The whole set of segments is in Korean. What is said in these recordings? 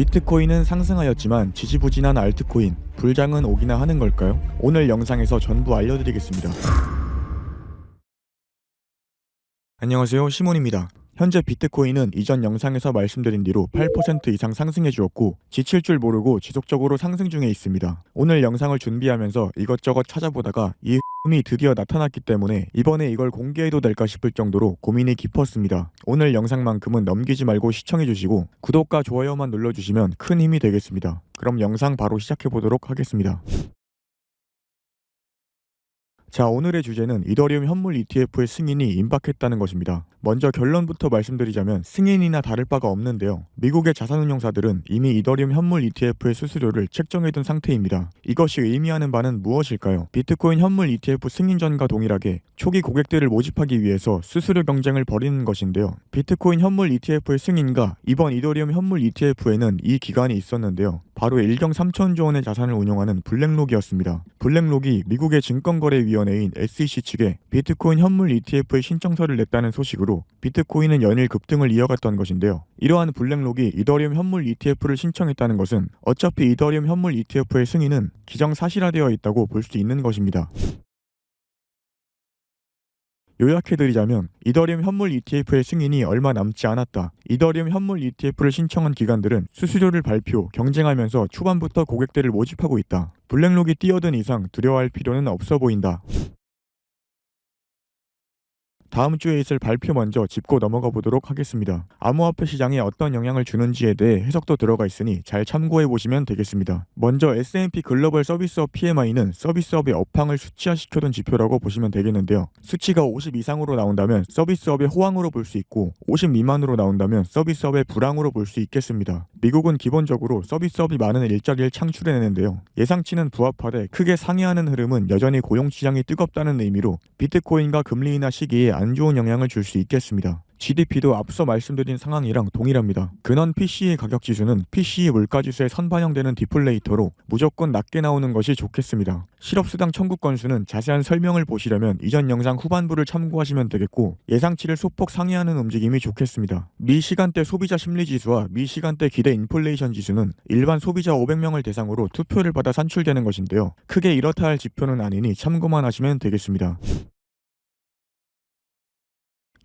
비트코인은 상승하였지만 지지부진한 알트코인, 불장은 오기나 하는 걸까요? 오늘 영상에서 전부 알려드리겠습니다. 안녕하세요, 시몬입니다. 현재 비트코인은 이전 영상에서 말씀드린 뒤로 8% 이상 상승해 주었고 지칠 줄 모르고 지속적으로 상승 중에 있습니다. 오늘 영상을 준비하면서 이것저것 찾아보다가 이 흠이 드디어 나타났기 때문에 이번에 이걸 공개해도 될까 싶을 정도로 고민이 깊었습니다. 오늘 영상만큼은 넘기지 말고 시청해 주시고 구독과 좋아요만 눌러주시면 큰 힘이 되겠습니다. 그럼 영상 바로 시작해 보도록 하겠습니다. 자, 오늘의 주제는 이더리움 현물 ETF의 승인이 임박했다는 것입니다. 먼저 결론부터 말씀드리자면 승인이나 다를 바가 없는데요. 미국의 자산운용사들은 이미 이더리움 현물 ETF의 수수료를 책정해둔 상태입니다. 이것이 의미하는 바는 무엇일까요? 비트코인 현물 ETF 승인 전과 동일하게 초기 고객들을 모집하기 위해서 수수료 경쟁을 벌이는 것인데요. 비트코인 현물 ETF의 승인과 이번 이더리움 현물 ETF에는 이 기간이 있었는데요. 바로 1경 3천조 원의 자산을 운용하는 블랙록이었습니다. 블랙록이 미국의 증권거래위원회인 SEC 측에 비트코인 현물 ETF의 신청서를 냈다는 소식으로 비트코인은 연일 급등을 이어갔던 것인데요. 이러한 블랙록이 이더리움 현물 ETF를 신청했다는 것은 어차피 이더리움 현물 ETF의 승인은 기정사실화되어 있다고 볼 수 있는 것입니다. 요약해드리자면 이더리움 현물 ETF의 승인이 얼마 남지 않았다. 이더리움 현물 ETF를 신청한 기관들은 수수료를 발표, 경쟁하면서 초반부터 고객들을 모집하고 있다. 블랙록이 뛰어든 이상 두려워할 필요는 없어 보인다. 다음 주에 있을 발표 먼저 짚고 넘어가 보도록 하겠습니다. 암호화폐 시장에 어떤 영향을 주는지에 대해 해석도 들어가 있으니 잘 참고해 보시면 되겠습니다. 먼저 S&P 글로벌 서비스업 PMI는 서비스업의 업황을 수치화시켜둔 지표라고 보시면 되겠는데요. 수치가 50 이상으로 나온다면 서비스업의 호황으로 볼 수 있고 50 미만으로 나온다면 서비스업의 불황으로 볼 수 있겠습니다. 미국은 기본적으로 서비스업이 많은 일자리를 창출해내는데요. 예상치는 부합하되 크게 상회하는 흐름은 여전히 고용시장이 뜨겁다는 의미로 비트코인과 금리 인하 시기에 안 좋은 영향을 줄 수 있겠습니다. GDP도 앞서 말씀드린 상황이랑 동일합니다. 근원 PCE 가격 지수는 PCE 물가지수에 선반영되는 디플레이터로 무조건 낮게 나오는 것이 좋겠습니다. 실업수당 청구 건수는 자세한 설명을 보시려면 이전 영상 후반부를 참고하시면 되겠고 예상치를 소폭 상회하는 움직임이 좋겠습니다. 미시간대 소비자 심리지수와 미시간대 기대 인플레이션 지수는 일반 소비자 500명을 대상으로 투표를 받아 산출되는 것인데요. 크게 이렇다 할 지표는 아니니 참고만 하시면 되겠습니다.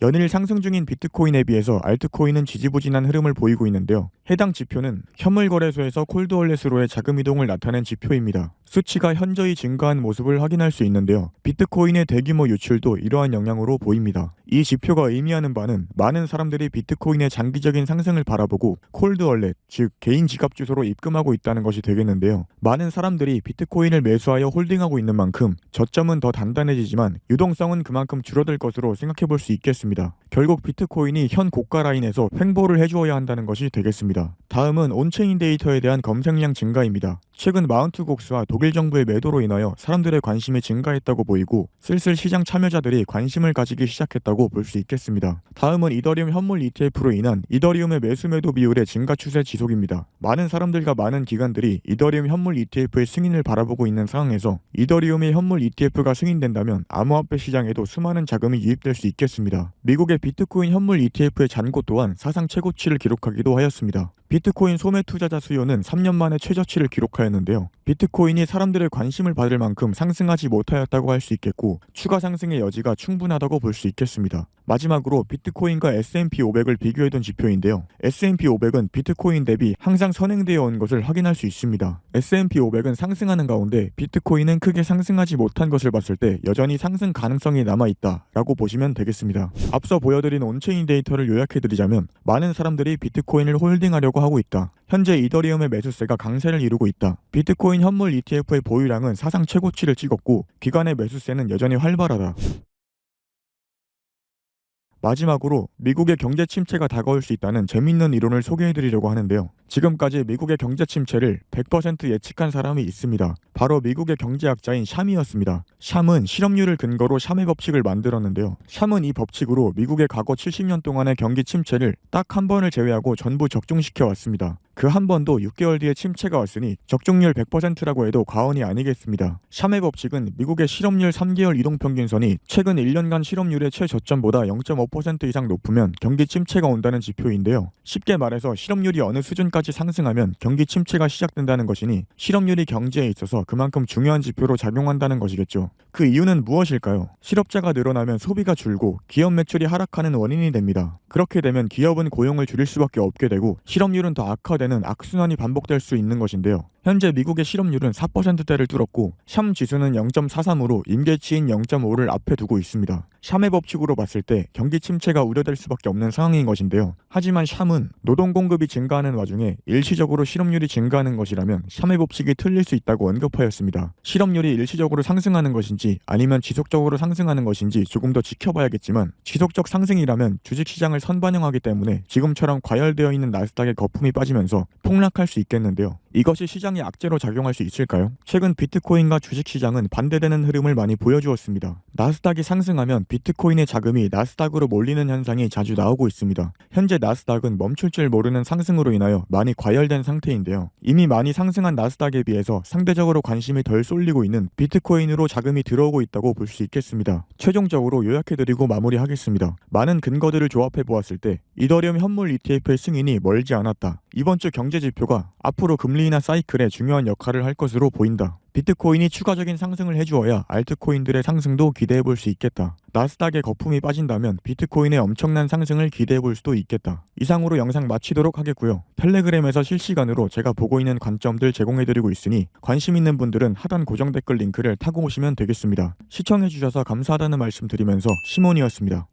연일 상승 중인 비트코인에 비해서 알트코인은 지지부진한 흐름을 보이고 있는데요. 해당 지표는 현물거래소에서 콜드월렛으로의 자금 이동을 나타낸 지표입니다. 수치가 현저히 증가한 모습을 확인할 수 있는데요. 비트코인의 대규모 유출도 이러한 영향으로 보입니다. 이 지표가 의미하는 바는 많은 사람들이 비트코인의 장기적인 상승을 바라보고 콜드월렛, 즉 개인 지갑 주소로 입금하고 있다는 것이 되겠는데요. 많은 사람들이 비트코인을 매수하여 홀딩하고 있는 만큼 저점은 더 단단해지지만 유동성은 그만큼 줄어들 것으로 생각해 볼 수 있겠습니다. 결국 비트코인이 현 고가 라인에서 횡보를 해주어야 한다는 것이 되겠습니다. 다음은 온체인 데이터에 대한 검색량 증가입니다. 최근 마운트 곡스와 독일 정부의 매도로 인하여 사람들의 관심이 증가했다고 보이고 슬슬 시장 참여자들이 관심을 가지기 시작했다고 볼 수 있겠습니다. 다음은 이더리움 현물 ETF로 인한 이더리움의 매수 매도 비율의 증가 추세 지속입니다. 많은 사람들과 많은 기관들이 이더리움 현물 ETF의 승인을 바라보고 있는 상황에서 이더리움의 현물 ETF가 승인된다면 암호화폐 시장에도 수많은 자금이 유입될 수 있겠습니다. 미국의 비트코인 현물 ETF의 잔고 또한 사상 최고치를 기록하기도 하였습니다. 비트코인 소매 투자자 수요는 3년 만에 최저치를 기록하였는데요. 비트코인이 사람들의 관심을 받을 만큼 상승하지 못하였다고 할 수 있겠고 추가 상승의 여지가 충분하다고 볼 수 있겠습니다. 마지막으로 비트코인과 S&P 500을 비교해둔 지표인데요. S&P 500은 비트코인 대비 항상 선행되어 온 것을 확인할 수 있습니다. S&P 500은 상승하는 가운데 비트코인은 크게 상승하지 못한 것을 봤을 때 여전히 상승 가능성이 남아있다라고 보시면 되겠습니다. 앞서 보여드린 온체인 데이터를 요약해드리자면 많은 사람들이 비트코인을 홀딩하려고 하고 있다. 현재 이더리움의 매수세가 강세를 이루고 있다. 비트코인 현물 ETF의 보유량은 사상 최고치를 찍었고 기관의 매수세는 여전히 활발하다. 마지막으로 미국의 경제 침체가 다가올 수 있다는 재밌는 이론을 소개해드리려고 하는데요. 지금까지 미국의 경제 침체를 100% 예측한 사람이 있습니다. 바로 미국의 경제학자인 샴이었습니다. 샴은 실업률을 근거로 샴의 법칙을 만들었는데요. 샴은 이 법칙으로 미국의 과거 70년 동안의 경기 침체를 딱 한 번을 제외하고 전부 적중시켜 왔습니다. 그 한 번도 6개월 뒤에 침체가 왔으니 적중률 100%라고 해도 과언이 아니겠습니다. 샴의 법칙은 미국의 실업률 3개월 이동평균선이 최근 1년간 실업률의 최저점보다 0.5% 이상 높으면 경기 침체가 온다는 지표인데요. 쉽게 말해서 실업률이 어느 수준까지 상승하면 경기 침체가 시작된다는 것이니 실업률이 경제에 있어서 그만큼 중요한 지표로 작용한다는 것이겠죠. 그 이유는 무엇일까요? 실업자가 늘어나면 소비가 줄고 기업 매출이 하락하는 원인이 됩니다. 그렇게 되면 기업은 고용을 줄일 수밖에 없게 되고 실업률은 더 악화되는 악순환이 반복될 수 있는 것인데요. 현재 미국의 실업률은 4%대를 뚫었고 샴 지수는 0.43으로 임계치인 0.5를 앞에 두고 있습니다. 샴의 법칙으로 봤을 때 경기 침체가 우려될 수밖에 없는 상황인 것인데요. 하지만 샴은 노동 공급이 증가하는 와중에 일시적으로 실업률이 증가하는 것이라면 샴의 법칙이 틀릴 수 있다고 언급하였습니다. 실업률이 일시적으로 상승하는 것인지 아니면 지속적으로 상승하는 것인지 조금 더 지켜봐야겠지만 지속적 상승이라면 주식시장을 선반영하기 때문에 지금처럼 과열되어 있는 나스닥의 거품이 빠지면서 폭락할 수 있겠는데요. 이것이 시장의 악재로 작용할 수 있을까요? 최근 비트코인과 주식시장은 반대되는 흐름을 많이 보여주었습니다. 나스닥이 상승하면 비트코인의 자금이 나스닥으로 몰리는 현상이 자주 나오고 있습니다. 현재 나스닥은 멈출 줄 모르는 상승으로 인하여 많이 과열된 상태인데요. 이미 많이 상승한 나스닥에 비해서 상대적으로 관심이 덜 쏠리고 있는 비트코인으로 자금이 들어오고 있다고 볼 수 있겠습니다. 최종적으로 요약해드리고 마무리하겠습니다. 많은 근거들을 조합해 보았을 때 이더리움 현물 ETF의 승인이 멀지 않았다. 이번 주 경제 지표가 앞으로 금리나 사이클에 중요한 역할을 할 것으로 보인다. 비트코인이 추가적인 상승을 해주어야 알트코인들의 상승도 기대해볼 수 있겠다. 나스닥의 거품이 빠진다면 비트코인의 엄청난 상승을 기대해볼 수도 있겠다. 이상으로 영상 마치도록 하겠고요. 텔레그램에서 실시간으로 제가 보고 있는 관점들 제공해드리고 있으니 관심 있는 분들은 하단 고정 댓글 링크를 타고 오시면 되겠습니다. 시청해주셔서 감사하다는 말씀 드리면서 시몬이었습니다.